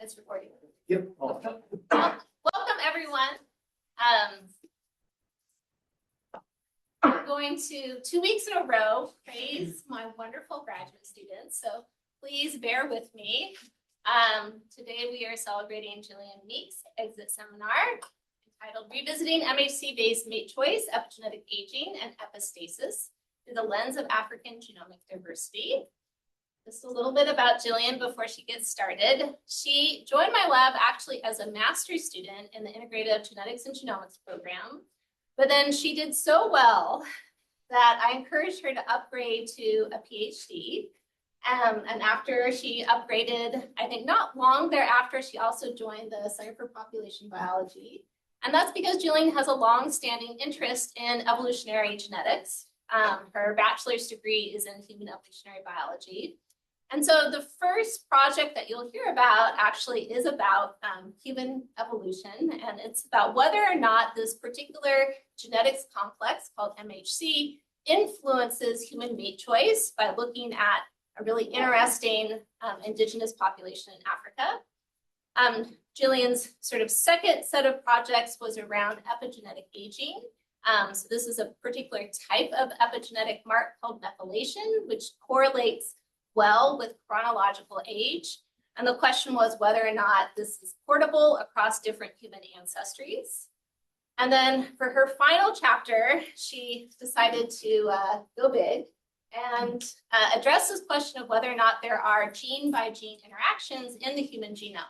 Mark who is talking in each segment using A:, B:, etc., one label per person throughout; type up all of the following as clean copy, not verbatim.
A: It's recording.
B: Yep.
A: Welcome, everyone. I'm going to 2 weeks in a row praise my wonderful graduate students, so please bear with me. Today we are celebrating Gillian Meeks' exit seminar entitled Revisiting MHC-based Mate Choice, Epigenetic Aging, and Epistasis Through the Lens of African Genomic Diversity. Just a little bit about Gillian before she gets started. She joined my lab actually as a master's student in the Integrative Genetics and Genomics program, but then she did so well that I encouraged her to upgrade to a PhD. And after she upgraded, I think not long thereafter, she also joined the Center for Population Biology. And that's because Gillian has a long-standing interest in evolutionary genetics. Her bachelor's degree is in human evolutionary biology. And so the first project that you'll hear about actually is about human evolution, and it's about whether or not this particular genetics complex called MHC influences human mate choice by looking at a really interesting indigenous population in Africa. Gillian's sort of second set of projects was around epigenetic aging. So this is a particular type of epigenetic mark called methylation, which correlates well with chronological age. And the question was whether or not this is portable across different human ancestries. And then for her final chapter, she decided to go big and address this question of whether or not there are gene by gene interactions in the human genome.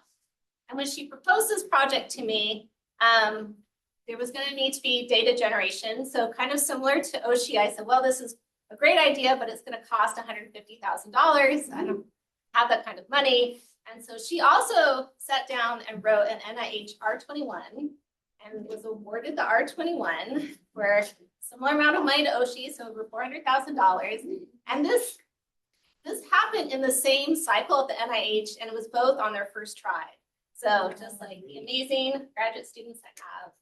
A: And when she proposed this project to me, there was going to need to be data generation. So kind of similar to Oshi, I said, well, this is a great idea, but it's going to cost $150,000. I don't have that kind of money. And so she also sat down and wrote an NIH R21 and was awarded the R21 for a similar amount of money to Oshi, so over $400,000. And this happened in the same cycle at the NIH, and it was both on their first try. So just like the amazing graduate students I have.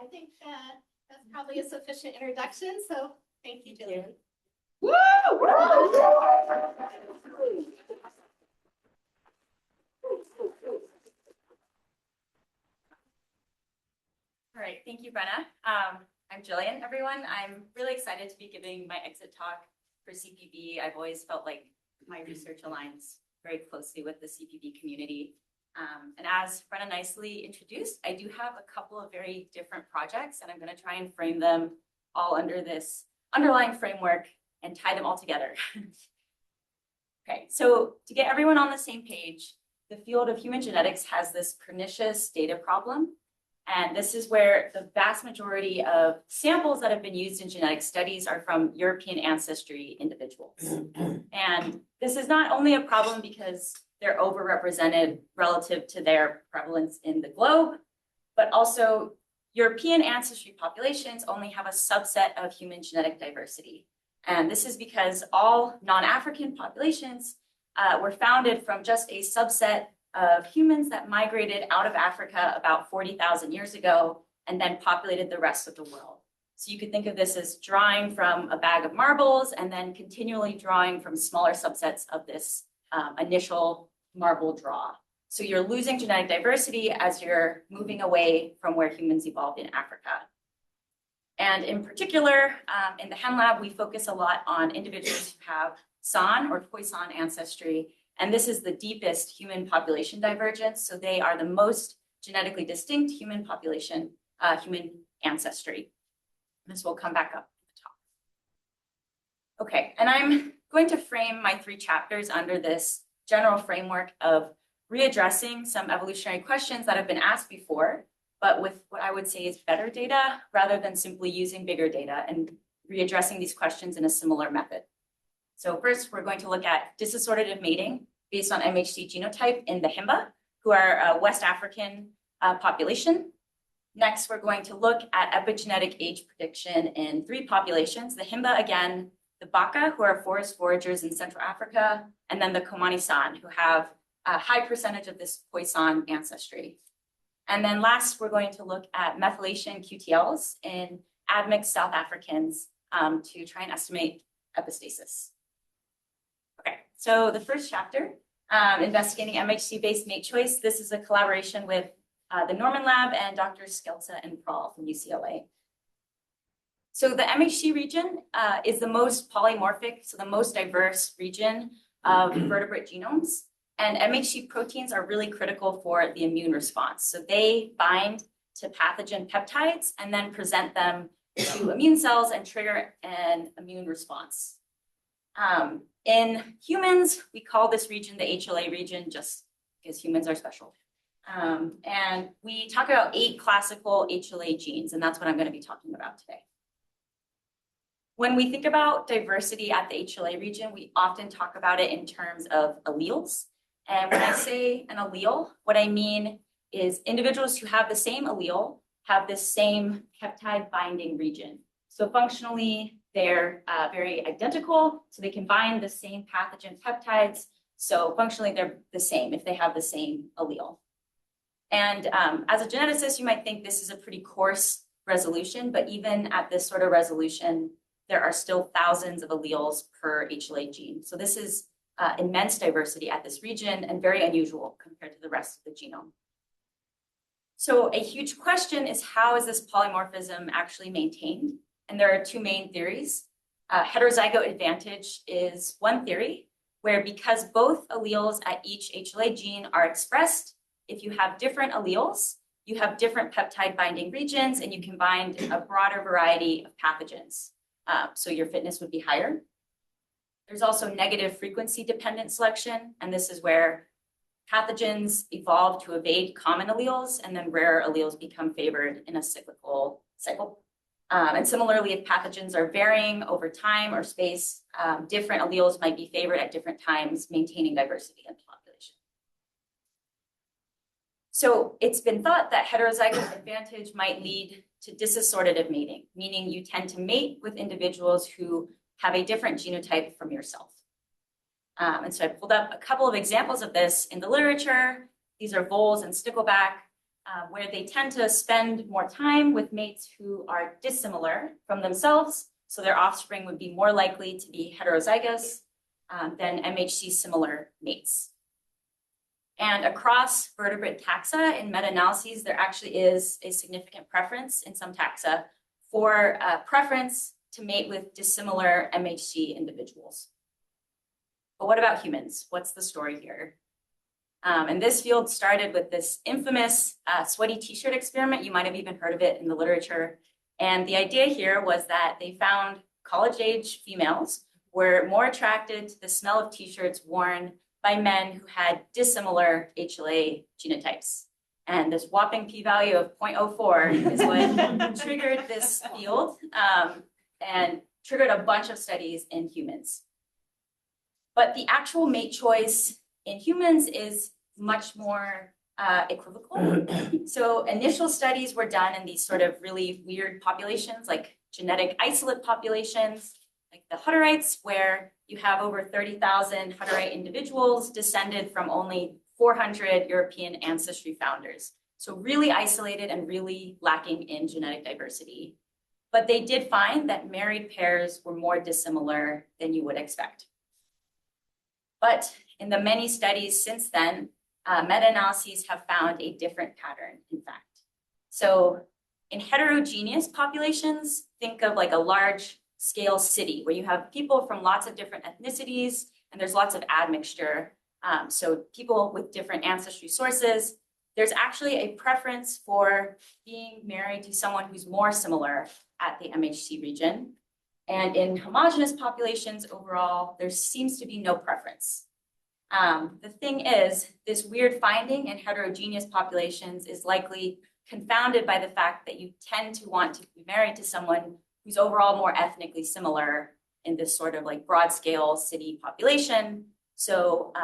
A: I think that's probably a sufficient introduction, so thank you, Gillian. Woo!
C: All right, thank you, Brenna. I'm Gillian, everyone. I'm really excited to be giving my exit talk for CPB. I've always felt like my research aligns very closely with the CPB community. And as Brenna nicely introduced, I do have a couple of very different projects, and I'm going to try and frame them all under this underlying framework and tie them all together. Okay, so to get everyone on the same page, the field of human genetics has this pernicious data problem. And this is where the vast majority of samples that have been used in genetic studies are from European ancestry individuals. And this is not only a problem because they're overrepresented relative to their prevalence in the globe, but also European ancestry populations only have a subset of human genetic diversity. And this is because all non-African populations were founded from just a subset of humans that migrated out of Africa about 40,000 years ago and then populated the rest of the world. So you could think of this as drawing from a bag of marbles and then continually drawing from smaller subsets of this initial marble draw. So you're losing genetic diversity as you're moving away from where humans evolved in Africa. And in particular, in the Hen Lab, we focus a lot on individuals who have San or Khoisan ancestry. And this is the deepest human population divergence. So they are the most genetically distinct human population, human ancestry. This will come back up at the top. Okay, and I'm going to frame my 3 chapters under this general framework of readdressing some evolutionary questions that have been asked before, but with what I would say is better data rather than simply using bigger data, and readdressing these questions in a similar method. So first, we're going to look at disassortative mating based on MHC genotype in the Himba, who are a West African population. Next, we're going to look at epigenetic age prediction in 3 populations: the Himba again, the Baka, who are forest foragers in Central Africa, and then the Komani San, who have a high percentage of this Khoisan ancestry. And then last, we're going to look at methylation QTLs in admixed South Africans to try and estimate epistasis. Okay, so the first chapter, investigating MHC-based mate choice. This is a collaboration with the Norman Lab and Dr. Skelta and Prahl from UCLA. So the MHC region is the most polymorphic, so the most diverse region of vertebrate genomes. And MHC proteins are really critical for the immune response. So they bind to pathogen peptides and then present them to immune cells and trigger an immune response. In humans, we call this region the HLA region just because humans are special. And we talk about 8 classical HLA genes, and that's what I'm going to be talking about today. When we think about diversity at the HLA region, we often talk about it in terms of alleles. And when I say an allele, what I mean is individuals who have the same allele have the same peptide binding region. So functionally, they're very identical, so they can bind the same pathogen peptides. So functionally, they're the same if they have the same allele. And as a geneticist, you might think this is a pretty coarse resolution, but even at this sort of resolution, there are still thousands of alleles per HLA gene. So this is immense diversity at this region and very unusual compared to the rest of the genome. So a huge question is, how is this polymorphism actually maintained? And there are 2 main theories. Heterozygote advantage is one theory, where because both alleles at each HLA gene are expressed, if you have different alleles, you have different peptide binding regions, and you can bind a broader variety of pathogens. So your fitness would be higher. There's also negative frequency dependent selection, and this is where pathogens evolve to evade common alleles, and then rare alleles become favored in a cyclical cycle. And similarly, if pathogens are varying over time or space, different alleles might be favored at different times, maintaining diversity in the population. So it's been thought that heterozygote advantage might lead to disassortative mating, meaning you tend to mate with individuals who have a different genotype from yourself. And so I pulled up a couple of examples of this in the literature. These are voles and stickleback, where they tend to spend more time with mates who are dissimilar from themselves. So their offspring would be more likely to be heterozygous than MHC-similar mates. And across vertebrate taxa in meta-analyses, there actually is a significant preference in some taxa for preference to mate with dissimilar MHC individuals. But what about humans? What's the story here? And this field started with this infamous sweaty t-shirt experiment. You might have even heard of it in the literature. And the idea here was that they found college-age females were more attracted to the smell of t-shirts worn by men who had dissimilar HLA genotypes. And this whopping p-value of 0.04 is what triggered this field and triggered a bunch of studies in humans. But the actual mate choice in humans is much more equivocal. So initial studies were done in these sort of really weird populations, like genetic isolate populations, like the Hutterites, where you have over 30,000 Hutterite individuals descended from only 400 European ancestry founders. So really isolated and really lacking in genetic diversity. But they did find that married pairs were more dissimilar than you would expect. But in the many studies since then, meta-analyses have found a different pattern, in fact. So in heterogeneous populations, think of like a large scale city where you have people from lots of different ethnicities and there's lots of admixture. So people with different ancestry sources, there's actually a preference for being married to someone who's more similar at the MHC region. And in homogeneous populations overall, there seems to be no preference. The thing is, this weird finding in heterogeneous populations is likely confounded by the fact that you tend to want to be married to someone who's overall more ethnically similar in this sort of like broad scale city population. So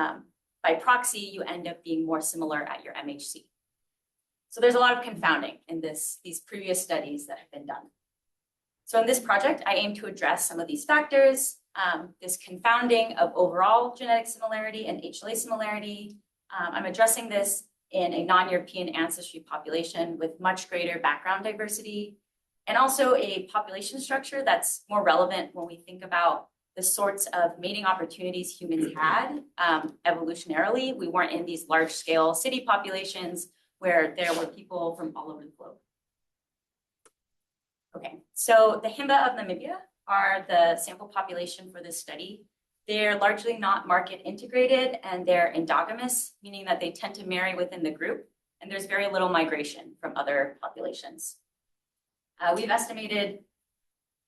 C: by proxy, you end up being more similar at your MHC. So there's a lot of confounding in these previous studies that have been done. So in this project, I aim to address some of these factors, this confounding of overall genetic similarity and HLA similarity. I'm addressing this in a non-European ancestry population with much greater background diversity. and also a population structure that's more relevant when we think about the sorts of mating opportunities humans had evolutionarily. We weren't in these large-scale city populations where there were people from all over the globe. Okay, so the Himba of Namibia are the sample population for this study. They're largely not market integrated and they're endogamous, meaning that they tend to marry within the group, and there's very little migration from other populations. We've estimated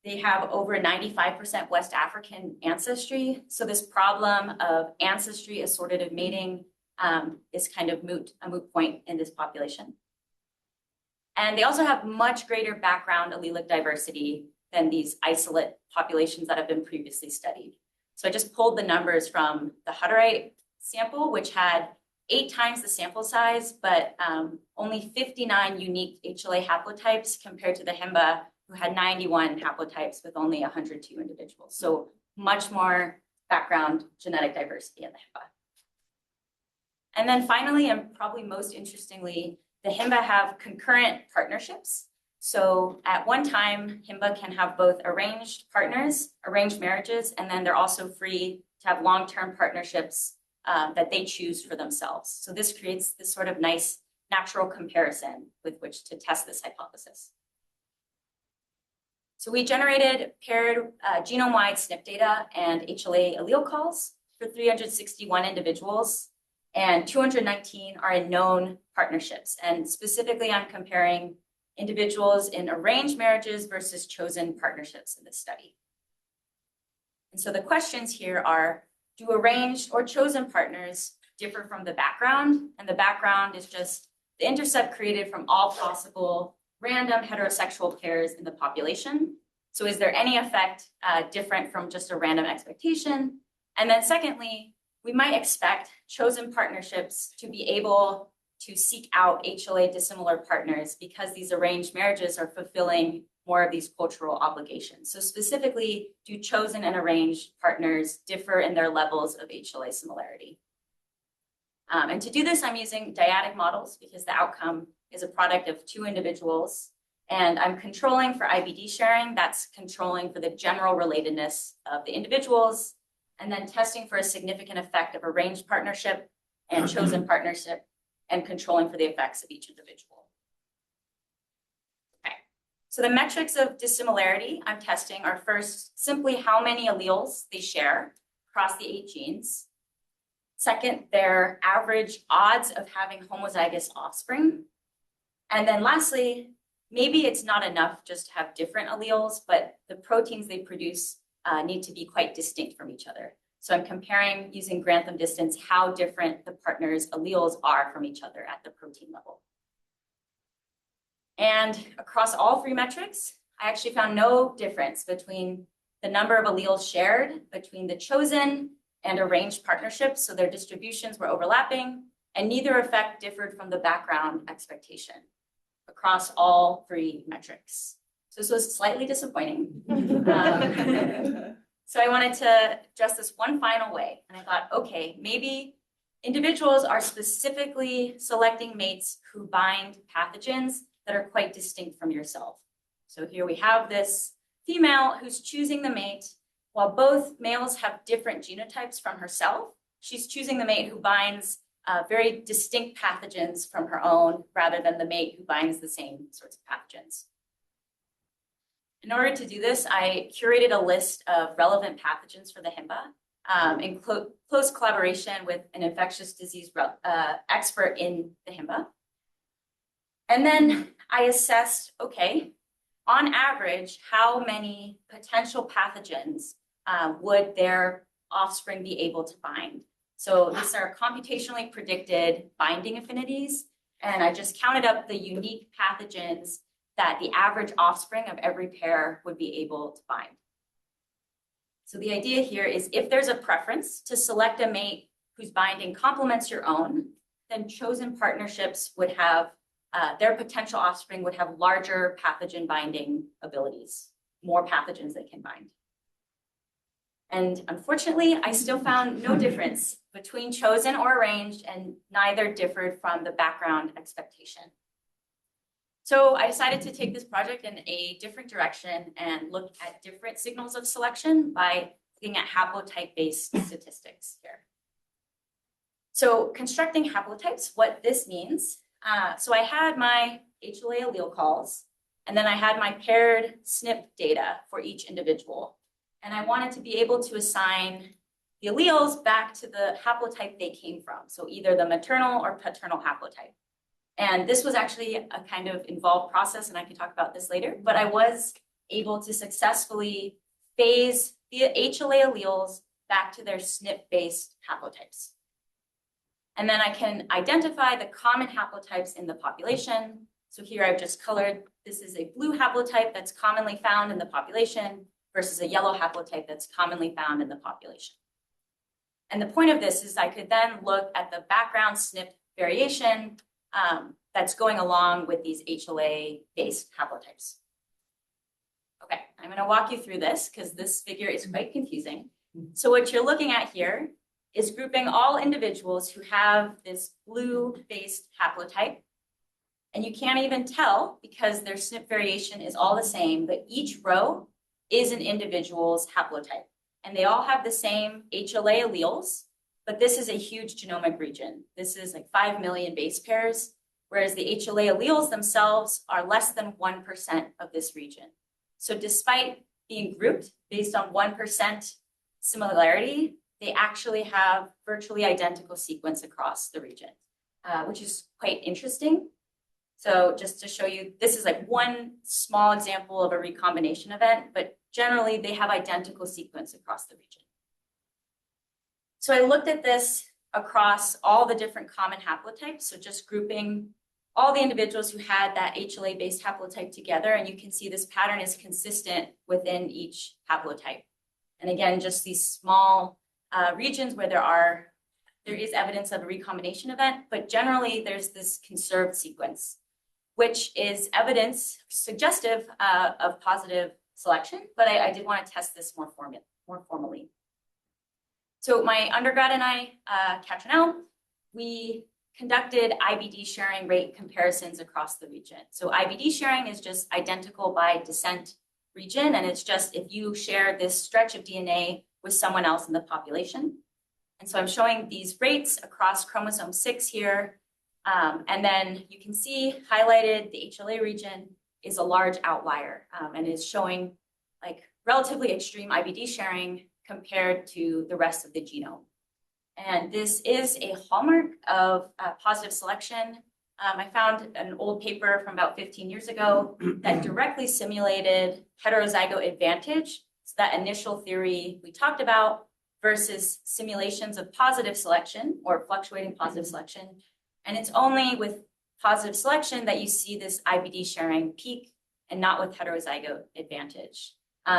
C: they have over 95% West African ancestry. So this problem of ancestry assortative mating is kind of a moot point in this population. And they also have much greater background allelic diversity than these isolate populations that have been previously studied. So I just pulled the numbers from the Hutterite sample, which had 8 times the sample size, but only 59 unique HLA haplotypes compared to the Himba, who had 91 haplotypes with only 102 individuals. So much more background genetic diversity in the Himba. And then finally, and probably most interestingly, the Himba have concurrent partnerships. So at one time, Himba can have both arranged partners, arranged marriages, and then they're also free to have long-term partnerships that they choose for themselves. So this creates this sort of nice natural comparison with which to test this hypothesis. So we generated paired genome-wide SNP data and HLA allele calls for 361 individuals, and 219 are in known partnerships. And specifically, I'm comparing individuals in arranged marriages versus chosen partnerships in this study. And so the questions here are, do arranged or chosen partners differ from the background? And the background is just the intercept created from all possible random heterosexual pairs in the population. So is there any effect different from just a random expectation? And then secondly, we might expect chosen partnerships to be able to seek out HLA dissimilar partners because these arranged marriages are fulfilling more of these cultural obligations. So specifically, do chosen and arranged partners differ in their levels of HLA similarity? And to do this, I'm using dyadic models because the outcome is a product of 2 individuals. And I'm controlling for IBD sharing. That's controlling for the general relatedness of the individuals, and then testing for a significant effect of arranged partnership and chosen partnership, and controlling for the effects of each individual. Okay, so the metrics of dissimilarity I'm testing are first simply how many alleles they share across the 8 genes. Second, their average odds of having homozygous offspring. And then lastly, maybe it's not enough just to have different alleles, but the proteins they produce need to be quite distinct from each other. So I'm comparing using Grantham distance how different the partners' alleles are from each other at the protein level. And across all 3 metrics, I actually found no difference between the number of alleles shared between the chosen and arranged partnerships. So their distributions were overlapping, and neither effect differed from the background expectation across all 3 metrics. So this was slightly disappointing. So I wanted to address this one final way. And I thought, okay, maybe individuals are specifically selecting mates who bind pathogens that are quite distinct from yourself. So here we have this female who's choosing the mate. While both males have different genotypes from herself, she's choosing the mate who binds very distinct pathogens from her own rather than the mate who binds the same sorts of pathogens. In order to do this, I curated a list of relevant pathogens for the Himba in close collaboration with an infectious disease expert in the Himba. And then I assessed, okay, on average, how many potential pathogens would their offspring be able to bind? So these are computationally predicted binding affinities, and I just counted up the unique pathogens that the average offspring of every pair would be able to bind. So the idea here is if there's a preference to select a mate whose binding complements your own, then chosen partnerships would have, their potential offspring would have larger pathogen binding abilities, more pathogens they can bind. And unfortunately, I still found no difference between chosen or arranged, and neither differed from the background expectation. So I decided to take this project in a different direction and look at different signals of selection by looking at haplotype-based statistics here. So constructing haplotypes, what this means, so I had my HLA allele calls, and then I had my paired SNP data for each individual. And I wanted to be able to assign the alleles back to the haplotype they came from, so either the maternal or paternal haplotype. And this was actually a kind of involved process, and I can talk about this later, but I was able to successfully phase the HLA alleles back to their SNP-based haplotypes. And then I can identify the common haplotypes in the population. So here I've just colored, this is a blue haplotype that's commonly found in the population versus a yellow haplotype that's commonly found in the population. And the point of this is I could then look at the background SNP variation that's going along with these HLA-based haplotypes. Okay, I'm going to walk you through this because this figure is quite confusing. So what you're looking at here is grouping all individuals who have this blue-based haplotype. And you can't even tell because their SNP variation is all the same, but each row is an individual's haplotype. And they all have the same HLA alleles, but this is a huge genomic region. This is like 5 million base pairs, whereas the HLA alleles themselves are less than 1% of this region. So despite being grouped based on 1% similarity, they actually have virtually identical sequence across the region, which is quite interesting. So just to show you, this is like one small example of a recombination event, but generally they have identical sequence across the region. So I looked at this across all the different common haplotypes, so just grouping all the individuals who had that HLA-based haplotype together, and you can see this pattern is consistent within each haplotype. And again, just these small regions where there is evidence of a recombination event, but generally there's this conserved sequence, which is evidence suggestive of positive selection, but I did want to test this more formally. So my undergrad and I, Catronell, we conducted IBD sharing rate comparisons across the region. So IBD sharing is just identical by descent region, and it's just if you share this stretch of DNA with someone else in the population. And so I'm showing these rates across chromosome 6 here. And then you can see highlighted the HLA region is a large outlier and is showing like relatively extreme IBD sharing compared to the rest of the genome. And this is a hallmark of positive selection. I found an old paper from about 15 years ago that directly simulated heterozygote advantage, so that initial theory we talked about, versus simulations of positive selection or fluctuating positive selection. And it's only with positive selection that you see this IBD sharing peak and not with heterozygote advantage.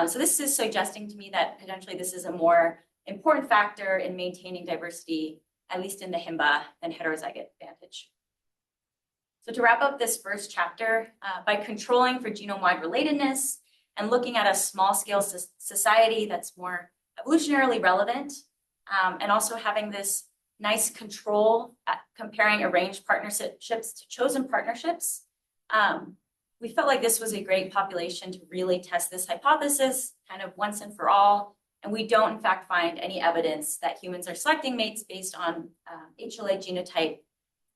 C: So this is suggesting to me that potentially this is a more important factor in maintaining diversity, at least in the HIMBA, than heterozygote advantage. So to wrap up this first chapter, by controlling for genome-wide relatedness and looking at a small-scale society that's more evolutionarily relevant, and also having this nice control at comparing arranged partnerships to chosen partnerships, we felt like this was a great population to really test this hypothesis kind of once and for all. And we don't, in fact, find any evidence that humans are selecting mates based on HLA genotype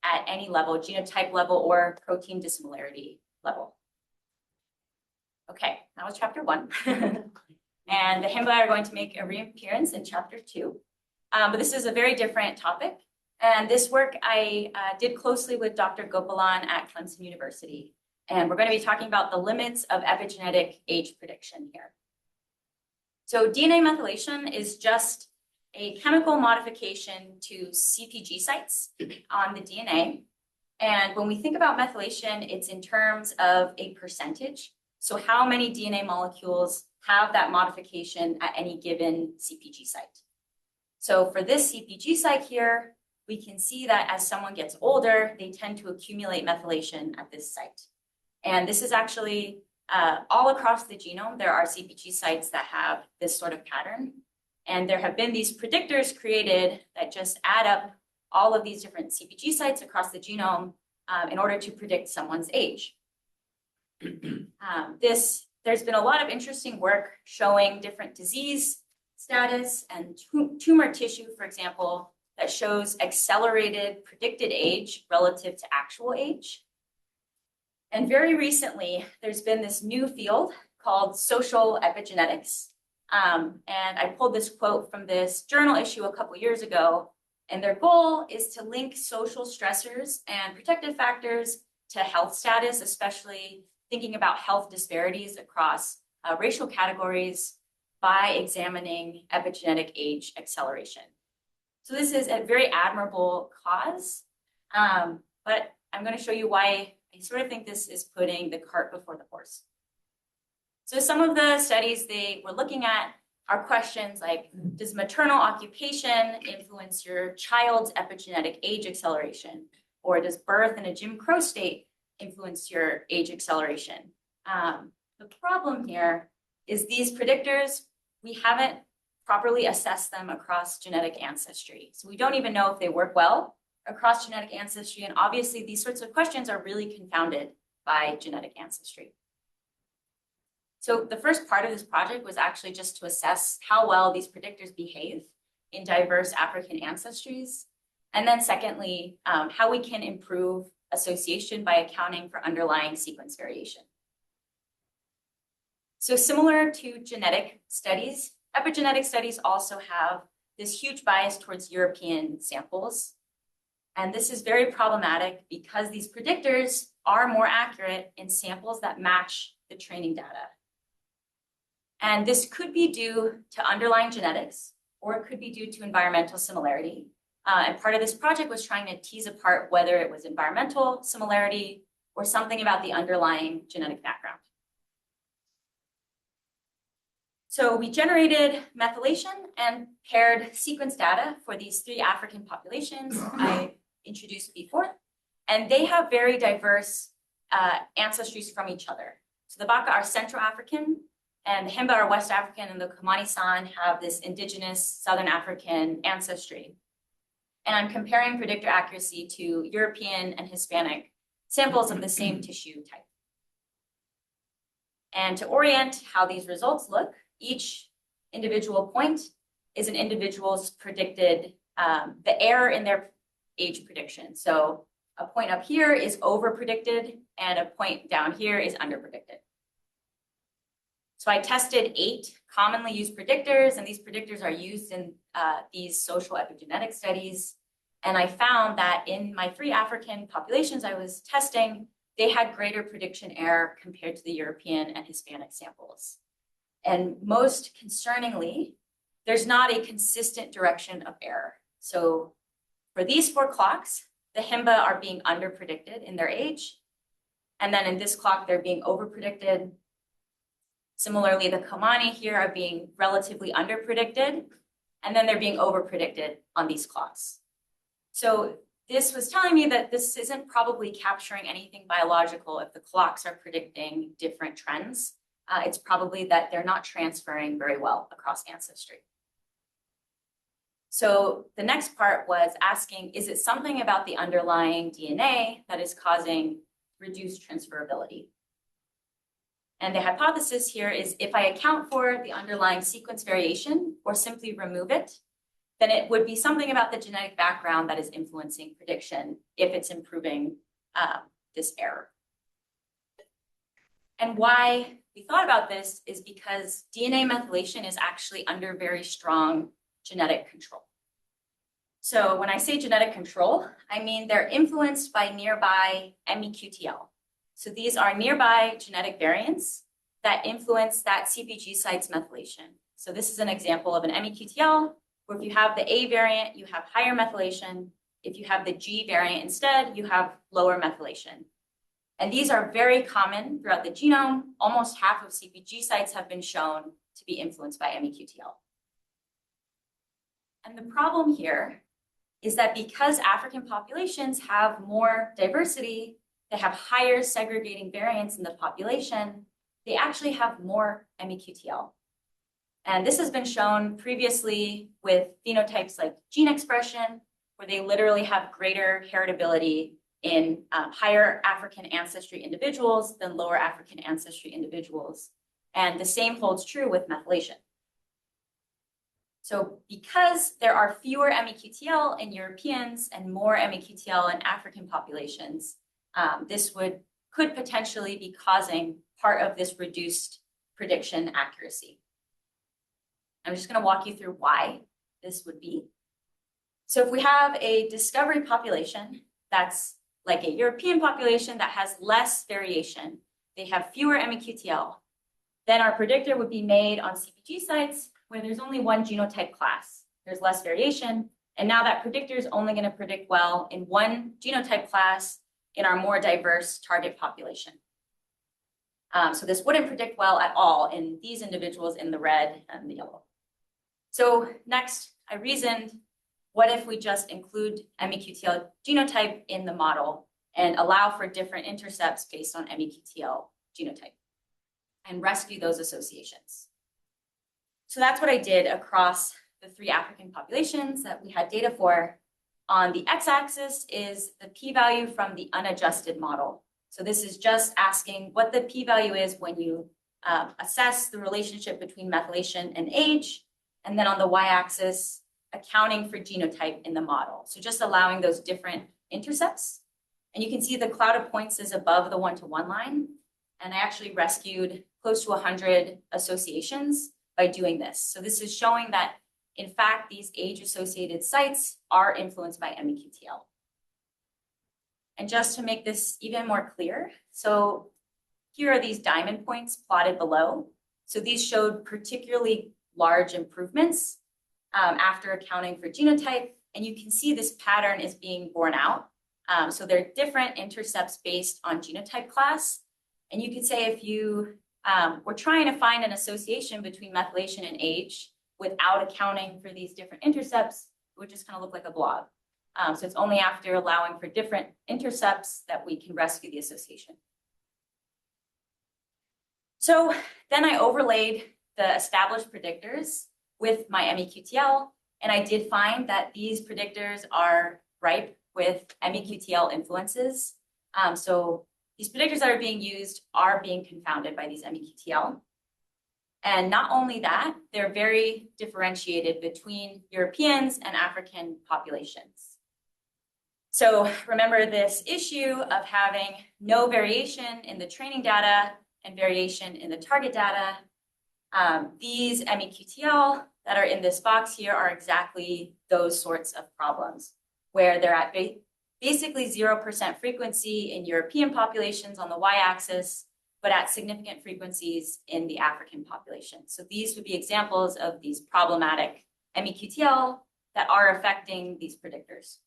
C: at any level, genotype level or protein dissimilarity level. Okay, that was chapter 1. And the HIMBA are going to make a reappearance in chapter 2. But this is a very different topic. And this work I did closely with Dr. Gopalan at Clemson University. And we're going to be talking about the limits of epigenetic age prediction here. So DNA methylation is just a chemical modification to CPG sites on the DNA. And when we think about methylation, it's in terms of a percentage. So how many DNA molecules have that modification at any given CPG site? So for this CPG site here, we can see that as someone gets older, they tend to accumulate methylation at this site. And this is actually all across the genome. There are CPG sites that have this sort of pattern. And there have been these predictors created that just add up all of these different CPG sites across the genome in order to predict someone's age. There's been a lot of interesting work showing different disease status and tumor tissue, for example, that shows accelerated predicted age relative to actual age. And very recently, there's been this new field called social epigenetics. And I pulled this quote from this journal issue a couple years ago. And their goal is to link social stressors and protective factors to health status, especially thinking about health disparities across racial categories by examining epigenetic age acceleration. So this is a very admirable cause, but I'm going to show you why I sort of think this is putting the cart before the horse. So some of the studies they were looking at are questions like, does maternal occupation influence your child's epigenetic age acceleration? Or does birth in a Jim Crow state influence your age acceleration? The problem here is these predictors, we haven't properly assessed them across genetic ancestry. So we don't even know if they work well across genetic ancestry. And obviously these sorts of questions are really confounded by genetic ancestry. So the first part of this project was actually just to assess how well these predictors behave in diverse African ancestries. And then secondly, how we can improve association by accounting for underlying sequence variation. So similar to genetic studies, epigenetic studies also have this huge bias towards European samples. And this is very problematic because these predictors are more accurate in samples that match the training data. And this could be due to underlying genetics, or it could be due to environmental similarity. And part of this project was trying to tease apart whether it was environmental similarity or something about the underlying genetic background. So we generated methylation and paired sequence data for these 3 African populations I introduced before, and they have very diverse ancestries from each other. So the Baka are Central African, and the Himba are West African, and the Komani-San have this indigenous Southern African ancestry. And I'm comparing predictor accuracy to European and Hispanic samples of the same tissue type. And to orient how these results look, each individual point is an individual's predicted, the error in their age prediction. So a point up here is over-predicted, and a point down here is under-predicted. So I tested 8 commonly used predictors, and these predictors are used in these social epigenetic studies. And I found that in my 3 African populations I was testing, they had greater prediction error compared to the European and Hispanic samples. And most concerningly, there's not a consistent direction of error. So for these 4 clocks, the Himba are being under-predicted in their age. And then in this clock, they're being over-predicted. Similarly, the Komani here are being relatively under-predicted, and then they're being over-predicted on these clocks. So this was telling me that this isn't probably capturing anything biological if the clocks are predicting different trends. It's probably that they're not transferring very well across ancestry. So the next part was asking, is it something about the underlying DNA that is causing reduced transferability? And the hypothesis here is if I account for the underlying sequence variation or simply remove it, then it would be something about the genetic background that is influencing prediction if it's improving this error. And why we thought about this is because DNA methylation is actually under very strong genetic control. So when I say genetic control, I mean they're influenced by nearby MEQTL. So these are nearby genetic variants that influence that CPG site's methylation. So this is an example of an MEQTL, where if you have the A variant, you have higher methylation. If you have the G variant instead, you have lower methylation. And these are very common throughout the genome. Almost half of CPG sites have been shown to be influenced by MEQTL. And the problem here is that because African populations have more diversity, they have higher segregating variants in the population, they actually have more MEQTL. And this has been shown previously with phenotypes like gene expression, where they literally have greater heritability in higher African ancestry individuals than lower African ancestry individuals. And the same holds true with methylation. So because there are fewer MEQTL in Europeans and more MEQTL in African populations, this could potentially be causing part of this reduced prediction accuracy. I'm just going to walk you through why this would be. So if we have a discovery population that's like a European population that has less variation, they have fewer MEQTL, then our predictor would be made on CPG sites where there's only one genotype class. There's less variation, and now that predictor is only going to predict well in one genotype class in our more diverse target population. So this wouldn't predict well at all in these individuals in the red and the yellow. So next, I reasoned, what if we just include MEQTL genotype in the model and allow for different intercepts based on MEQTL genotype and rescue those associations? So that's what I did across the 3 African populations that we had data for. On the x-axis is the p-value from the unadjusted model. So this is just asking what the p-value is when you assess the relationship between methylation and age. And then on the y-axis, accounting for genotype in the model. So just allowing those different intercepts. And you can see the cloud of points is above the 1-to-1 line. And I actually rescued close to 100 associations by doing this. So this is showing that, in fact, these age-associated sites are influenced by MEQTL. And just to make this even more clear, so here are these diamond points plotted below. So these showed particularly large improvements after accounting for genotype. And you can see this pattern is being borne out. So there are different intercepts based on genotype class. And you could say if you were trying to find an association between methylation and age without accounting for these different intercepts, it would just kind of look like a blob. So it's only after allowing for different intercepts that we can rescue the association. So then I overlaid the established predictors with my MEQTL, and I did find that these predictors are ripe with MEQTL influences. So these predictors that are being used are being confounded by these MEQTL. And not only that, they're very differentiated between Europeans and African populations. So remember this issue of having no variation in the training data and variation in the target data. These MEQTL that are in this box here are exactly those sorts of problems, where they're at basically 0% frequency in European populations on the y-axis, but at significant frequencies in the African population. So these would be examples of these problematic MEQTL that are affecting these predictors.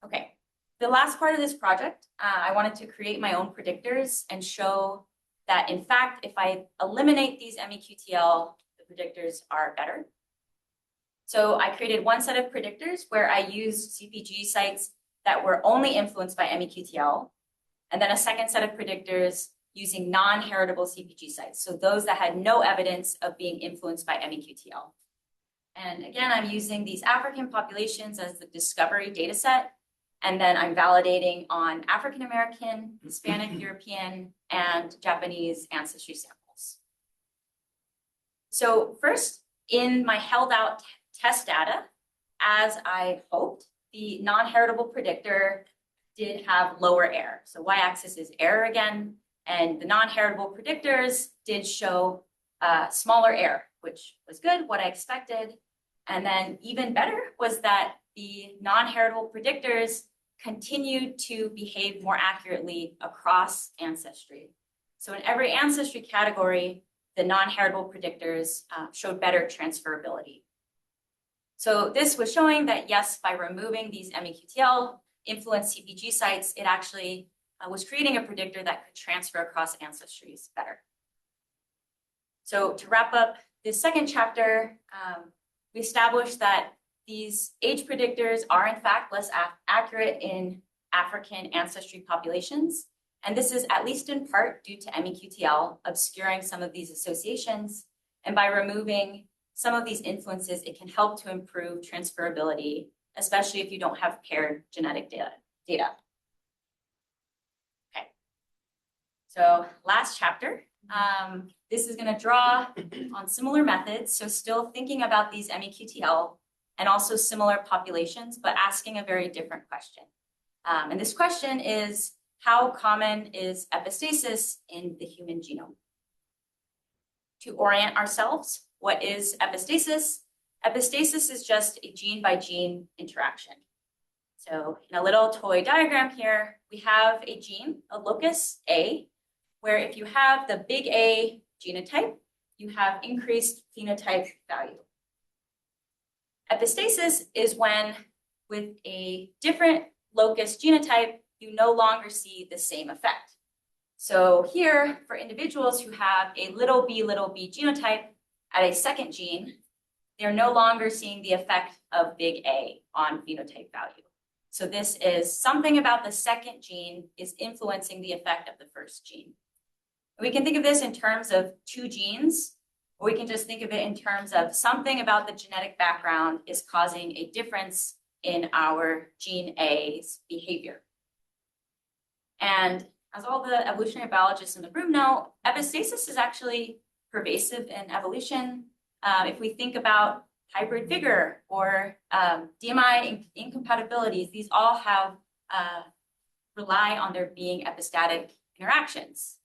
C: Okay, the last part of this project, I wanted to create my own predictors and show that, in fact, if I eliminate these MEQTL, the predictors are better. So I created one set of predictors where I used CPG sites that were only influenced by MEQTL, and then a second set of predictors using non-heritable CPG sites, so those that had no evidence of being influenced by MEQTL. And again, I'm using these African populations as the discovery data set, and then I'm validating on African American, Hispanic, European, and Japanese ancestry samples. So first, in my held out test data, as I hoped, the non-heritable predictor did have lower error. So y-axis is error again, and the non-heritable predictors did show smaller error, which was good, what I expected. And then even better was that the non-heritable predictors continued to behave more accurately across ancestry. So in every ancestry category, the non-heritable predictors showed better transferability. So this was showing that, yes, by removing these MEQTL influenced CPG sites, it actually was creating a predictor that could transfer across ancestries better. So to wrap up this second chapter, we established that these age predictors are in fact less accurate in African ancestry populations. And this is at least in part due to MEQTL obscuring some of these associations. And by removing some of these influences, it can help to improve transferability, especially if you don't have paired genetic data. data. Okay, so last chapter. This is going to draw on similar methods, so still thinking about these MEQTL and also similar populations, but asking a very different question. And this question is, how common is epistasis in the human genome? To orient ourselves, what is epistasis? Epistasis is just a gene by gene interaction. So in a little toy diagram here, we have a gene, a locus A, where if you have the big A genotype, you have increased phenotype value. Epistasis is when with a different locus genotype, you no longer see the same effect. So here, for individuals who have a little b genotype at a second gene, they're no longer seeing the effect of big A on phenotype value. So this is something about the second gene is influencing the effect of the first gene. We can think of this in terms of two genes, or we can just think of it in terms of something about the genetic background is causing a difference in our gene A's behavior. And as all the evolutionary biologists in the room know, epistasis is actually pervasive in evolution. If we think about hybrid vigor or DMI incompatibilities, these all have rely on there being epistatic interactions.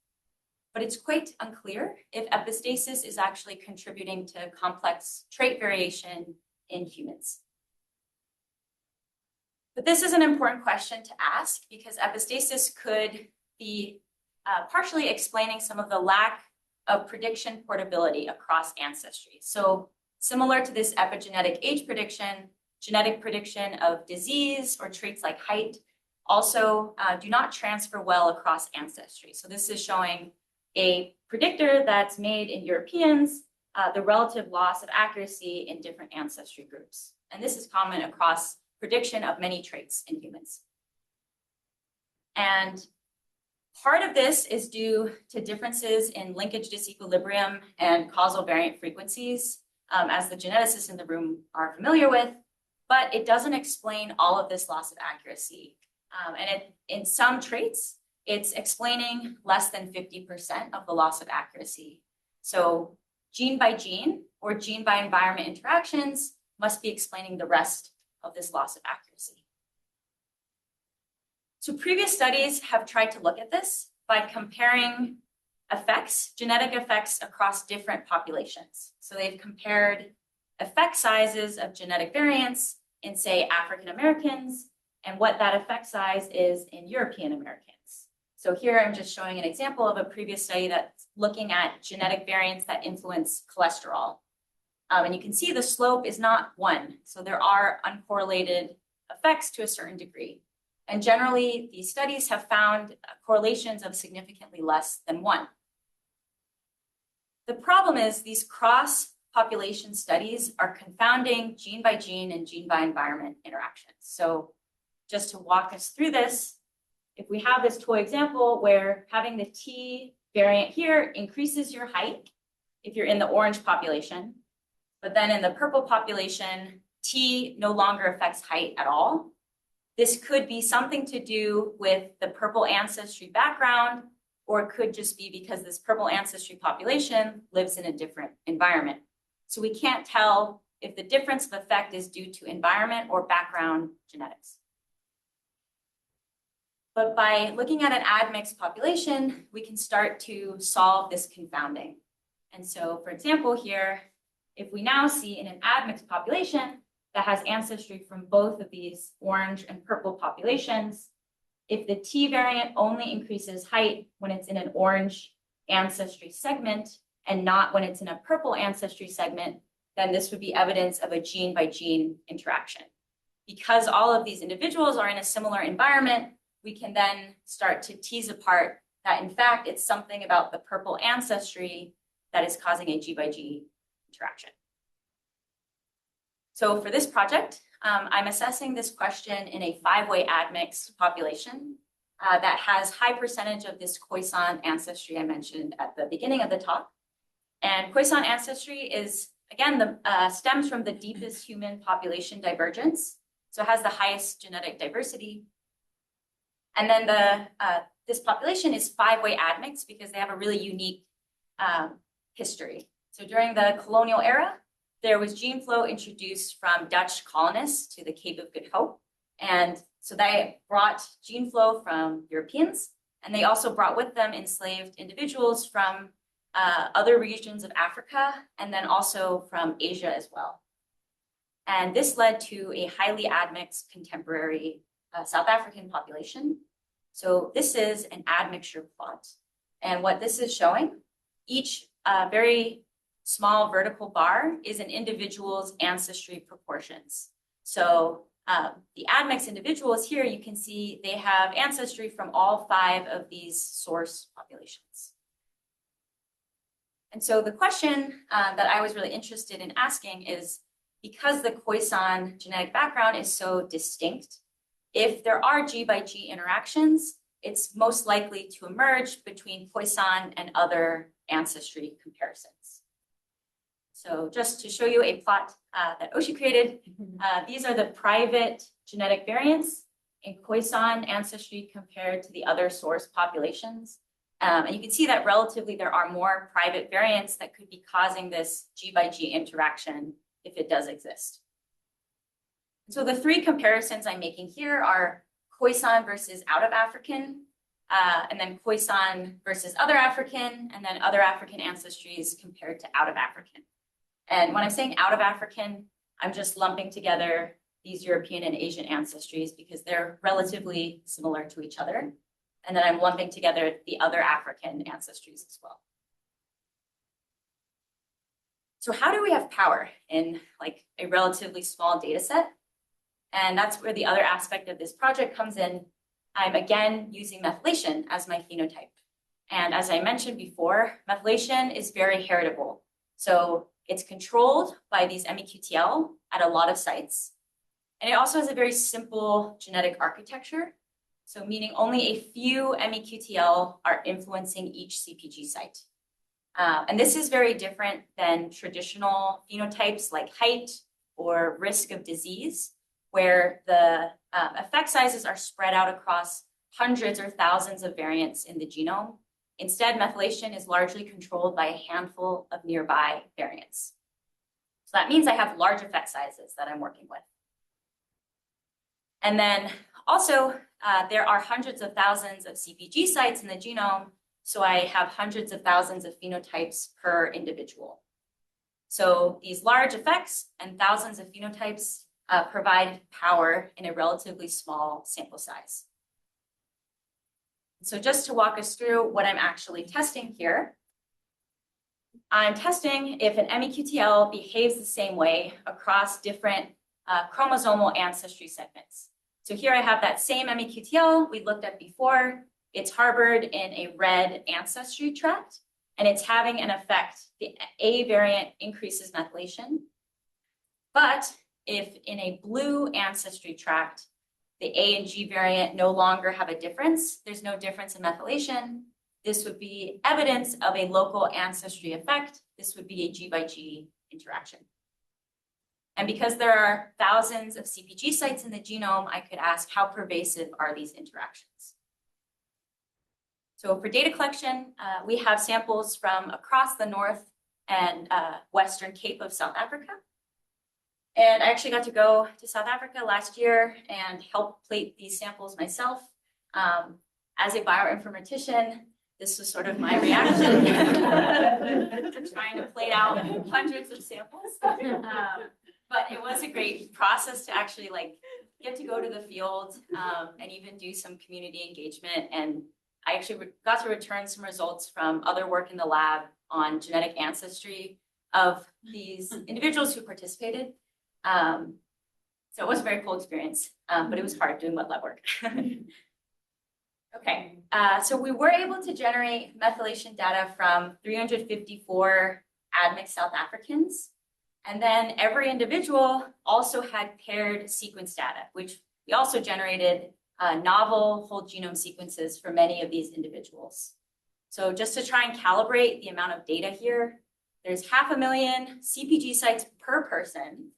C: But it's quite unclear if epistasis is actually contributing to complex trait variation in humans. But this is an important question to ask because epistasis could be partially explaining some of the lack of prediction portability across ancestry. So similar to this epigenetic age prediction, genetic prediction of disease or traits like height also do not transfer well across ancestry. So this is showing a predictor that's made in Europeans, the relative loss of accuracy in different ancestry groups. And this is common across prediction of many traits in humans. And part of this is due to differences in linkage disequilibrium and causal variant frequencies, as the geneticists in the room are familiar with, but it doesn't explain all of this loss of accuracy. In some traits, it's explaining less than 50% of the loss of accuracy. So gene by gene or gene by environment interactions must be explaining the rest of this loss of accuracy. So previous studies have tried to look at this by comparing effects, genetic effects across different populations. So they've compared effect sizes of genetic variants in, say, African Americans and what that effect size is in European Americans. So here I'm just showing an example of a previous study that's looking at genetic variants that influence cholesterol. And you can see the slope is not 1. So there are uncorrelated effects to a certain degree. And generally, these studies have found correlations of significantly less than 1. The problem is these cross-population studies are confounding gene by gene and gene by environment interactions. So just to walk us through this, if we have this toy example where having the T variant here increases your height if you're in the orange population, but then in the purple population, T no longer affects height at all. This could be something to do with the purple ancestry background, or it could just be because this purple ancestry population lives in a different environment. So we can't tell if the difference of effect is due to environment or background genetics. But by looking at an admixed population, we can start to solve this confounding. And so, for example, here, if we now see in an admixed population that has ancestry from both of these orange and purple populations, if the T variant only increases height when it's in an orange ancestry segment and not when it's in a purple ancestry segment, then this would be evidence of a gene by gene interaction. Because all of these individuals are in a similar environment, we can then start to tease apart that in fact, it's something about the purple ancestry that is causing a G by G interaction. So for this project, I'm assessing this question in a 5-way admix population that has high percentage of this Khoisan ancestry I mentioned at the beginning of the talk. And Khoisan ancestry is, again, stems from the deepest human population divergence. So it has the highest genetic diversity. And then this population is 5-way admixed because they have a really unique history. So during the colonial era, there was gene flow introduced from Dutch colonists to the Cape of Good Hope. And so they brought gene flow from Europeans, and they also brought with them enslaved individuals from other regions of Africa, and then also from Asia as well. And this led to a highly admixed contemporary South African population. So this is an admixture plot. And what this is showing, each very small vertical bar is an individual's ancestry proportions. So the admixed individuals here, you can see they have ancestry from all 5 of these source populations. And so the question that I was really interested in asking is, because the Khoisan genetic background is so distinct, if there are G by G interactions, it's most likely to emerge between Khoisan and other ancestry comparisons. So just to show you a plot that Oshi created, these are the private genetic variants in Khoisan ancestry compared to the other source populations. And you can see that relatively there are more private variants that could be causing this G by G interaction if it does exist. So the 3 comparisons I'm making here are Khoisan versus out of African, and then Khoisan versus other African, and then other African ancestries compared to out of African. And when I'm saying out of African, I'm just lumping together these European and Asian ancestries because they're relatively similar to each other. And then I'm lumping together the other African ancestries as well. So how do we have power in like a relatively small data set? And that's where the other aspect of this project comes in. I'm again using methylation as my phenotype. And as I mentioned before, methylation is very heritable. So it's controlled by these MEQTL at a lot of sites. And it also has a very simple genetic architecture. So meaning only a few MEQTL are influencing each CPG site. And this is very different than traditional phenotypes like height or risk of disease, where the effect sizes are spread out across hundreds or thousands of variants in the genome. Instead, methylation is largely controlled by a handful of nearby variants. So that means I have large effect sizes that I'm working with. And then also, there are hundreds of thousands of CPG sites in the genome, so I have hundreds of thousands of phenotypes per individual. So these large effects and thousands of phenotypes provide power in a relatively small sample size. So just to walk us through what I'm actually testing here, I'm testing if an MEQTL behaves the same way across different chromosomal ancestry segments. So here I have that same MEQTL we looked at before. It's harbored in a red ancestry tract, and it's having an effect. The A variant increases methylation. But if in a blue ancestry tract, the A and G variant no longer have a difference, there's no difference in methylation, this would be evidence of a local ancestry effect. This would be a G by G interaction. And because there are thousands of CPG sites in the genome, I could ask how pervasive are these interactions? So for data collection, we have samples from across the North and Western Cape of South Africa. And I actually got to go to South Africa last year and help plate these samples myself. As a bioinformatician, this was sort of my reaction to trying to plate out hundreds of samples. But it was a great process to actually like get to go to the field and even do some community engagement. And I actually got to return some results from other work in the lab on genetic ancestry of these individuals who participated. So it was a very cool experience, but it was hard doing wet lab work. Okay, so we were able to generate methylation data from 354 admixed South Africans. And then every individual also had paired sequence data, which we also generated novel whole genome sequences for many of these individuals. So just to try and calibrate the amount of data here, there's 500,000 CPG sites per person.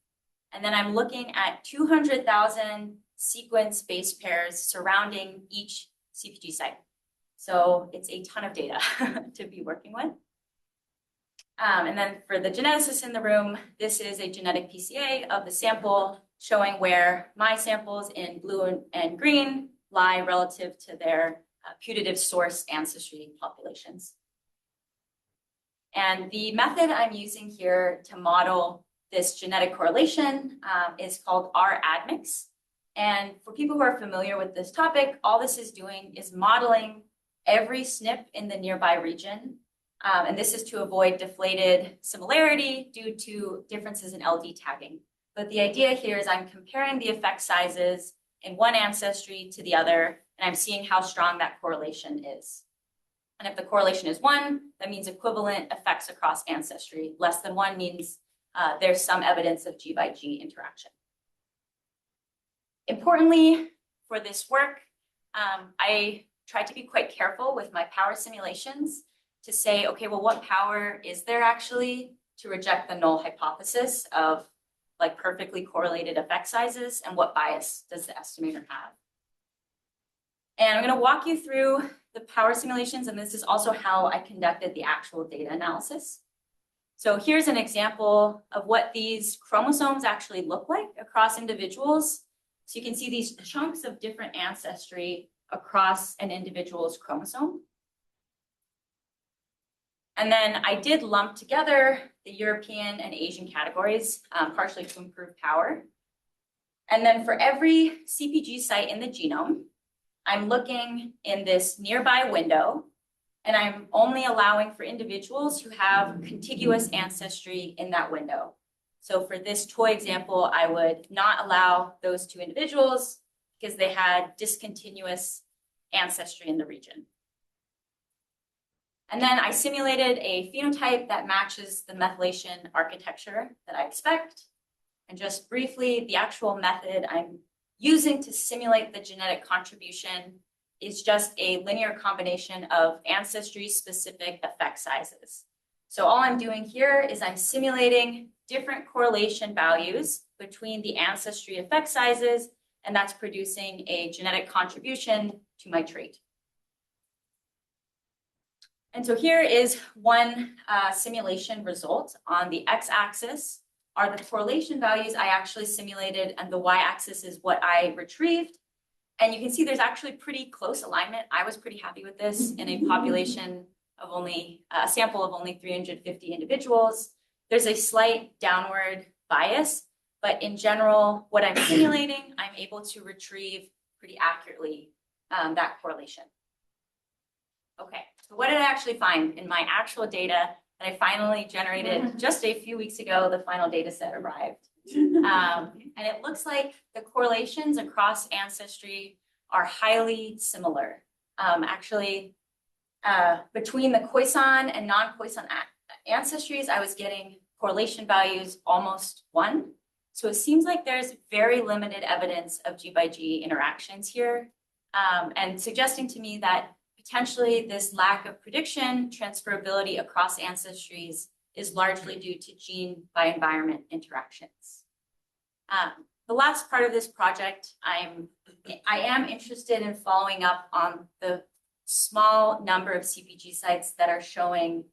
C: And then I'm looking at 200,000 sequence base pairs surrounding each CPG site. So it's a ton of data to be working with. And then for the geneticists in the room, this is a genetic PCA of the sample showing where my samples in blue and green lie relative to their putative source ancestry populations. And the method I'm using here to model this genetic correlation is called R-admix. And for people who are familiar with this topic, all this is doing is modeling every SNP in the nearby region. And this is to avoid deflated similarity due to differences in LD tagging. But the idea here is I'm comparing the effect sizes in one ancestry to the other, and I'm seeing how strong that correlation is. And if the correlation is 1, that means equivalent effects across ancestry. Less than 1 means there's some evidence of G by G interaction. Importantly, for this work, I tried to be quite careful with my power simulations to say, okay, well, what power is there actually to reject the null hypothesis of like perfectly correlated effect sizes, and what bias does the estimator have? And I'm going to walk you through the power simulations, and this is also how I conducted the actual data analysis. So here's an example of what these chromosomes actually look like across individuals. So you can see these chunks of different ancestry across an individual's chromosome. And then I did lump together the European and Asian categories, partially to improve power. And then for every CPG site in the genome, I'm looking in this nearby window, and I'm only allowing for individuals who have contiguous ancestry in that window. So for this toy example, I would not allow those 2 individuals because they had discontinuous ancestry in the region. And then I simulated a phenotype that matches the methylation architecture that I expect. And just briefly, the actual method I'm using to simulate the genetic contribution is just a linear combination of ancestry-specific effect sizes. So all I'm doing here is I'm simulating different correlation values between the ancestry effect sizes, and that's producing a genetic contribution to my trait. And so here is one simulation result. On the x-axis are the correlation values I actually simulated, and the y-axis is what I retrieved. And you can see there's actually pretty close alignment. I was pretty happy with this in a population of only, a sample of only 350 individuals. There's a slight downward bias, but in general, what I'm simulating, I'm able to retrieve pretty accurately that correlation. Okay, so what did I actually find in my actual data that I finally generated just a few weeks ago? The final data set arrived. And it looks like the correlations across ancestry are highly similar. Actually, between the Khoisan and non-Khoisan ancestries, I was getting correlation values almost 1. So it seems like there's very limited evidence of G by G interactions here, and suggesting to me that potentially this lack of prediction transferability across ancestries is largely due to gene by environment interactions. The last part of this project, I am interested in following up on the small number of CPG sites that are showing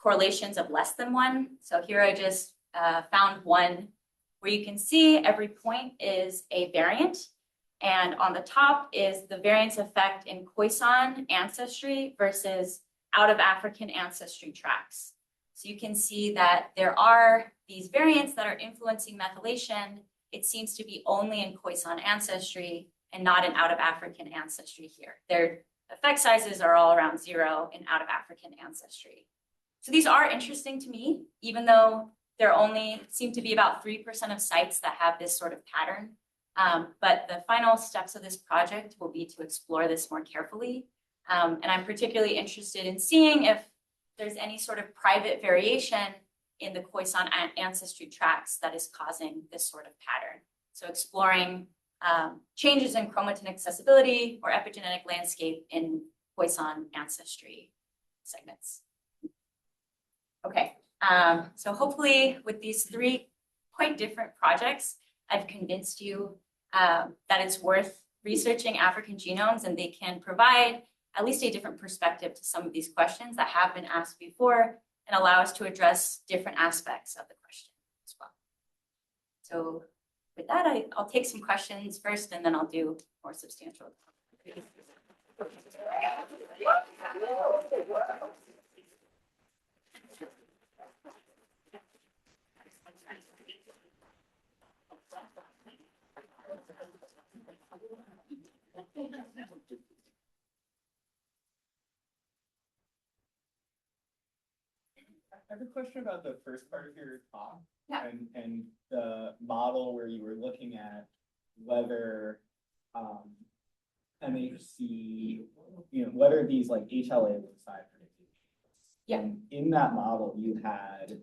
C: correlations of less than 1. So here I just found one where you can see every point is a variant. And on the top is the variance effect in Khoisan ancestry versus out of African ancestry tracks. So you can see that there are these variants that are influencing methylation. It seems to be only in Khoisan ancestry and not in out of African ancestry here. Their effect sizes are all around 0 in out of African ancestry. So these are interesting to me, even though there only seem to be about 3% of sites that have this sort of pattern. But the final steps of this project will be to explore this more carefully. And I'm particularly interested in seeing if there's any sort of private variation in the Khoisan ancestry tracks that is causing this sort of pattern. So exploring changes in chromatin accessibility or epigenetic landscape in Khoisan ancestry segments. Okay, so hopefully with these 3 quite different projects, I've convinced you that it's worth researching African genomes, and they can provide at least a different perspective to some of these questions that have been asked before and allow us to address different aspects of the question as well. So with that, I'll take some questions first, and then I'll do more substantial.
B: I have a question about the first part of your talk.
C: Yeah.
B: And the model where you were looking at whether MHC, whether these like HLA loci predicted.
C: Yeah.
B: And in that model, you had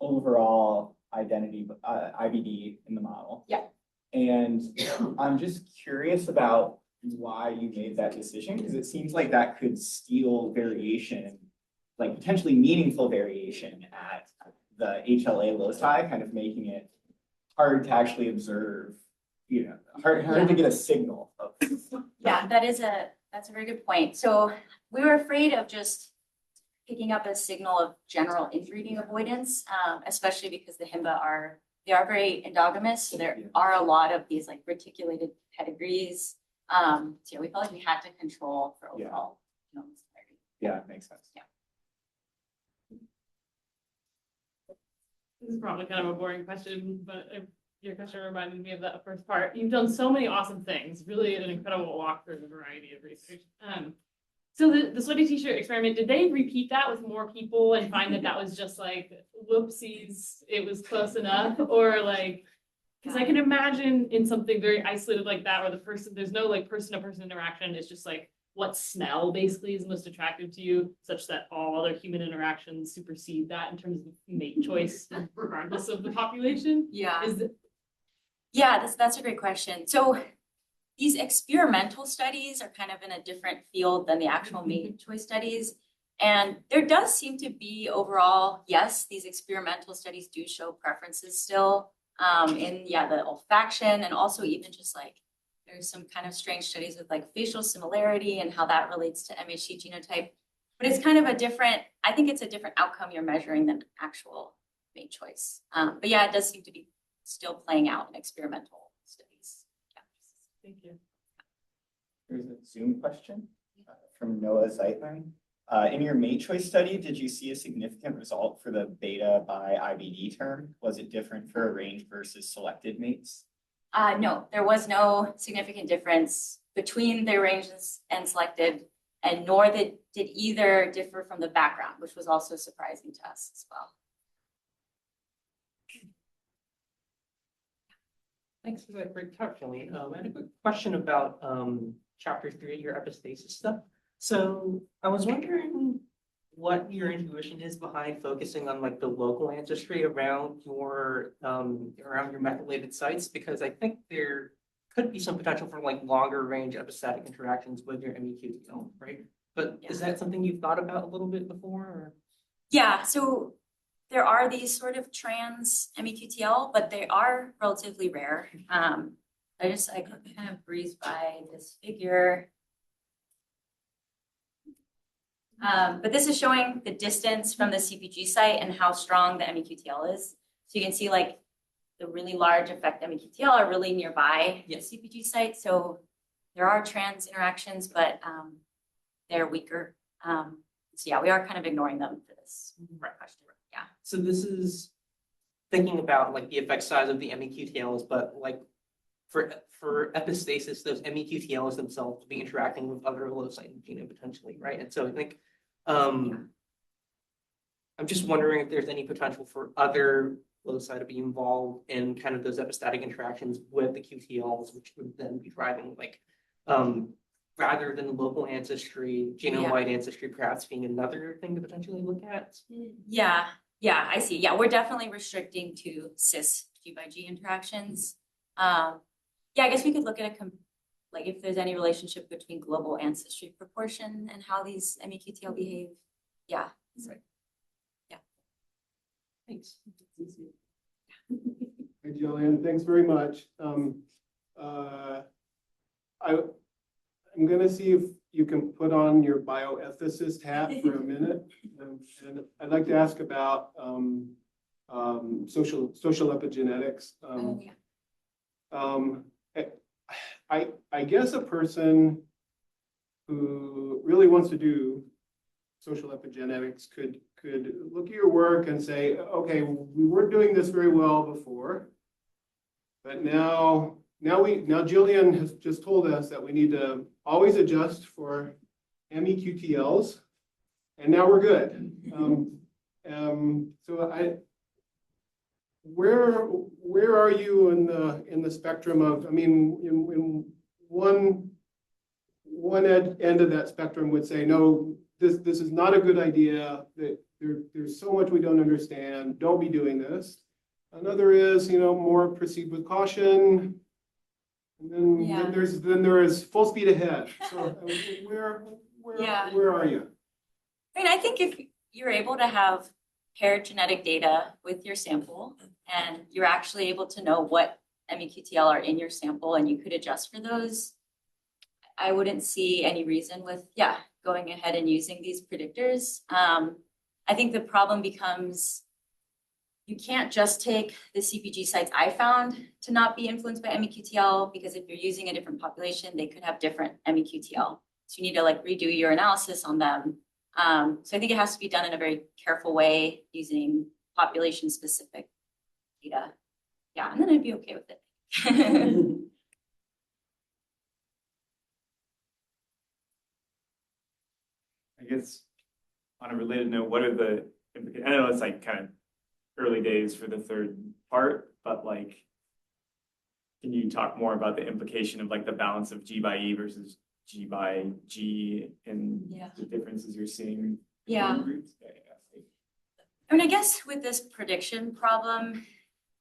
B: overall identity, IBD in the model.
C: Yeah.
B: And I'm just curious about why you made that decision, because it seems like that could steal variation, like potentially meaningful variation at the HLA loci, kind of making it hard to actually observe, hard to get a signal of.
C: Yeah, that's a very good point. So we were afraid of just picking up a signal of general inbreeding avoidance, especially because the HIMBA they are very endogamous. So there are a lot of these like reticulated pedigrees. So yeah, we felt like we had to control for overall genome severity.
B: Yeah, it makes sense.
C: Yeah.
D: This is probably kind of a boring question, but your question reminded me of that first part. You've done so many awesome things, really an incredible walk through the variety of research. So the sweaty t-shirt experiment, did they repeat that with more people and find that was just like, whoopsies, it was close enough? Or like, because I can imagine in something very isolated like that, where there's no like person-to-person interaction, it's just like, what smell basically is most attractive to you, such that all other human interactions supersede that in terms of mate choice, regardless of the population?
C: Yeah.
D: Yeah,
C: that's a great question. So these experimental studies are kind of in a different field than the actual mate choice studies. And there does seem to be overall, yes, these experimental studies do show preferences still in the olfaction, and also even just like there's some kind of strange studies with like facial similarity and how that relates to MHC genotype. But it's kind of I think it's a different outcome you're measuring than actual mate choice. But yeah, it does seem to be still playing out in experimental studies. Yeah.
D: Thank you.
B: Here's a Zoom question from Noah Zeitman. In your mate choice study, did you see a significant result for the beta by IBD term? Was it different for arranged versus selected mates?
C: No, there was no significant difference between the arranged and selected, and nor did either differ from the background, which was also surprising to us as well.
E: Thanks for that great talk, Gillian. I had a quick question about chapter 3, your epistasis stuff. So I was wondering what your intuition is behind focusing on like the local ancestry around your methylated sites, because I think there could be some potential for like longer range epistatic interactions with your MEQTL, right? But is that something you've thought about a little bit before? Or?
C: Yeah, so there are these sort of trans MEQTL, but they are relatively rare. I kind of breezed by this figure. But this is showing the distance from the CPG site and how strong the MEQTL is. So you can see like the really large effect MEQTL are really nearby the CPG site. So there are trans interactions, but they're weaker. So yeah, we are kind of ignoring them for this question. Yeah.
E: So this is thinking about like the effect size of the MEQTLs, but like for epistasis, those MEQTLs themselves will be interacting with other loci in the genome potentially, right? And so I think I'm just wondering if there's any potential for other loci to be involved in kind of those epistatic interactions with the QTLs, which would then be driving like rather than local ancestry, genome-wide ancestry perhaps being another thing to potentially look at.
C: Yeah, I see. Yeah, we're definitely restricting to cis G by G interactions. Yeah, I guess we could look at like if there's any relationship between global ancestry proportion and how these MEQTL behave. Yeah.
E: Right.
C: Yeah.
E: Thanks.
F: Hey, Gillian, thanks very much. I'm gonna see if you can put on your bioethicist hat for a minute. And I'd like to ask about social epigenetics. I guess a person who really wants to do social epigenetics could look at your work and say, okay, we weren't doing this very well before, but now Gillian has just told us that we need to always adjust for MEQTLs, and now we're good. So where are you in the spectrum of? I mean, in one end of that spectrum would say, no, this is not a good idea. That there's so much we don't understand. Don't be doing this. Another is, more proceed with caution. And then there is full speed ahead. So where are you?
C: I mean, I think if you're able to have paired genetic data with your sample, and you're actually able to know what MEQTL are in your sample, and you could adjust for those, I wouldn't see any reason with, going ahead and using these predictors. I think the problem becomes you can't just take the CPG sites I found to not be influenced by MEQTL, because if you're using a different population, they could have different MEQTL. So you need to redo your analysis on them. So I think it has to be done in a very careful way using population specific data. Yeah, and then I'd be okay with it.
G: I guess on a related note, what are the, I know it's kind of early days for the third part, but can you talk more about the implication of the balance of G by E versus G by G and the differences you're seeing?
C: Yeah. I mean, I guess with this prediction problem,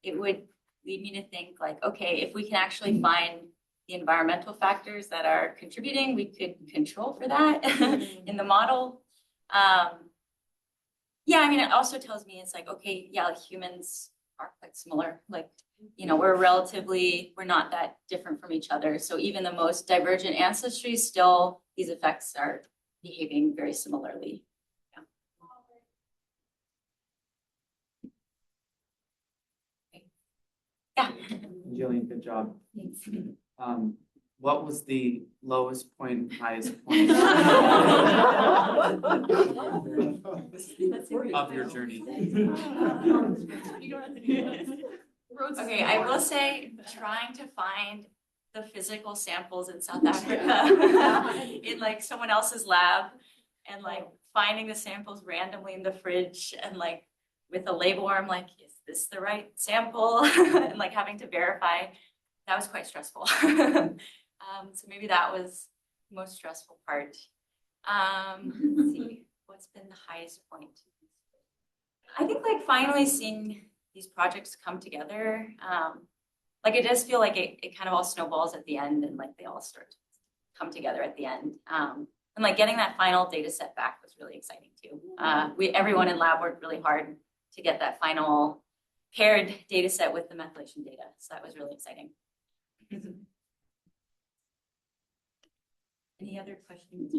C: it would lead me to think okay, if we can actually find the environmental factors that are contributing, we could control for that in the model. Yeah, I mean, it also tells me it's okay, humans are quite similar. We're not that different from each other. So even the most divergent ancestry, still these effects are behaving very similarly. Yeah.
H: Gillian, good job. Thanks. What was the lowest point and highest point of your journey?
C: Okay, I will say trying to find the physical samples in South Africa in someone else's lab, and finding the samples randomly in the fridge, and with a label where I'm is this the right sample? And having to verify, that was quite stressful. So maybe that was the most stressful part. Let's see, what's been the highest point? I think finally seeing these projects come together, it does feel it kind of all snowballs at the end, and they all start to come together at the end. And getting that final data set back was really exciting too. Everyone in lab worked really hard to get that final paired data set with the methylation data. So that was really exciting. Any other questions?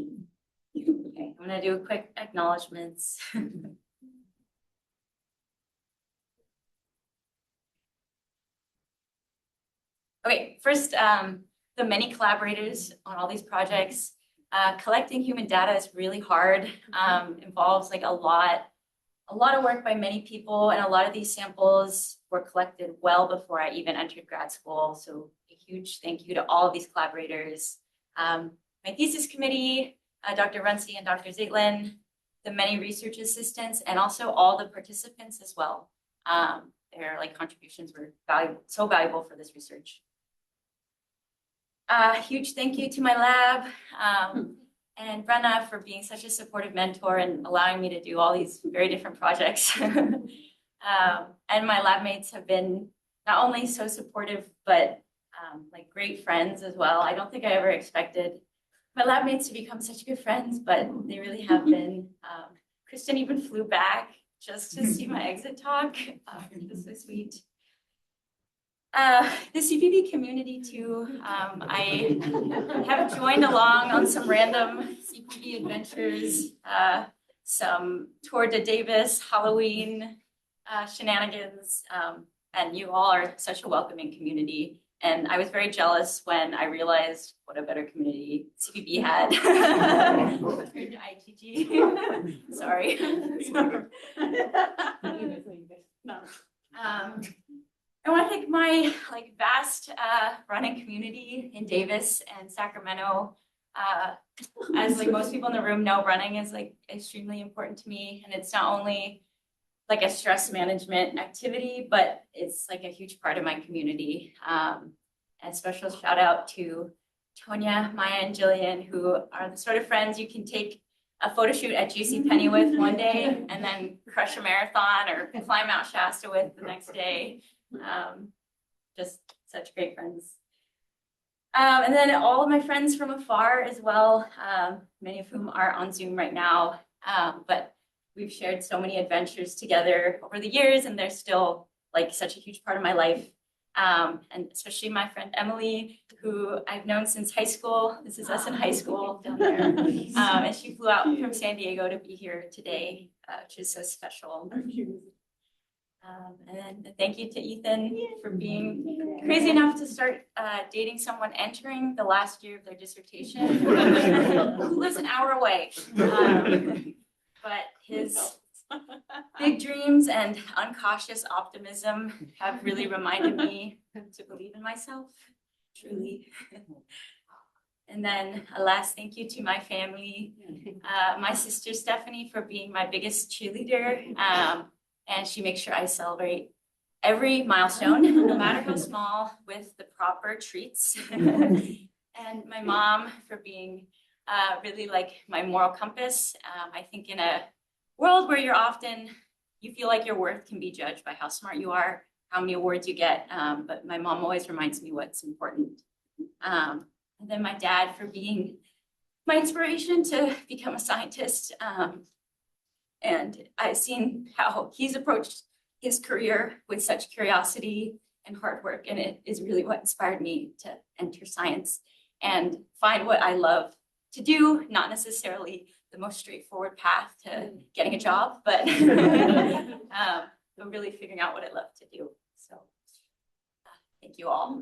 C: Okay, I'm gonna do a quick acknowledgements. Okay, first, the many collaborators on all these projects. Collecting human data is really hard, involves a lot of work by many people, and a lot of these samples were collected well before I even entered grad school. So a huge thank you to all of these collaborators. My thesis committee, Dr. Runcie and Dr. Zeitlin, the many research assistants, and also all the participants as well. Their contributions were so valuable for this research. Huge thank you to my lab and Brenna for being such a supportive mentor and allowing me to do all these very different projects. And my lab mates have been not only so supportive, but great friends as well. I don't think I ever expected my lab mates to become such good friends, but they really have been. Kristen even flew back just to see my exit talk. It was so sweet. The CPB community too. I have joined along on some random CPB adventures, some tour de Davis, Halloween shenanigans, and you all are such a welcoming community. And I was very jealous when I realized what a better community CPB had compared to ITG. Sorry. I want to thank my vast running community in Davis and Sacramento. As most people in the room know, running is extremely important to me, and it's not only a stress management activity, but it's a huge part of my community. And a special shout out to Tonya, Maya, and Gillian, who are the sort of friends you can take a photo shoot at JCPenney with one day and then crush a marathon or climb Mount Shasta with the next day. Just such great friends. And then all of my friends from afar as well, many of whom are on Zoom right now, but we've shared so many adventures together over the years, and they're still such a huge part of my life. And especially my friend Emily, who I've known since high school. This is us in high school down there. And she flew out from San Diego to be here today, which is so special. And then thank you to Ethan for being crazy enough to start dating someone entering the last year of their dissertation, who lives an hour away. But his big dreams and uncautious optimism have really reminded me to believe in myself, truly. And then a last thank you to my family, my sister Stephanie for being my biggest cheerleader. And she makes sure I celebrate every milestone, no matter how small, with the proper treats. And my mom for being really my moral compass. I think in a world where you feel like your worth can be judged by how smart you are, how many awards you get, but my mom always reminds me what's important. And then my dad for being my inspiration to become a scientist. And I've seen how he's approached his career with such curiosity and hard work, and it is really what inspired me to enter science and find what I love to do, not necessarily the most straightforward path to getting a job, but really figuring out what I love to do. So thank you all.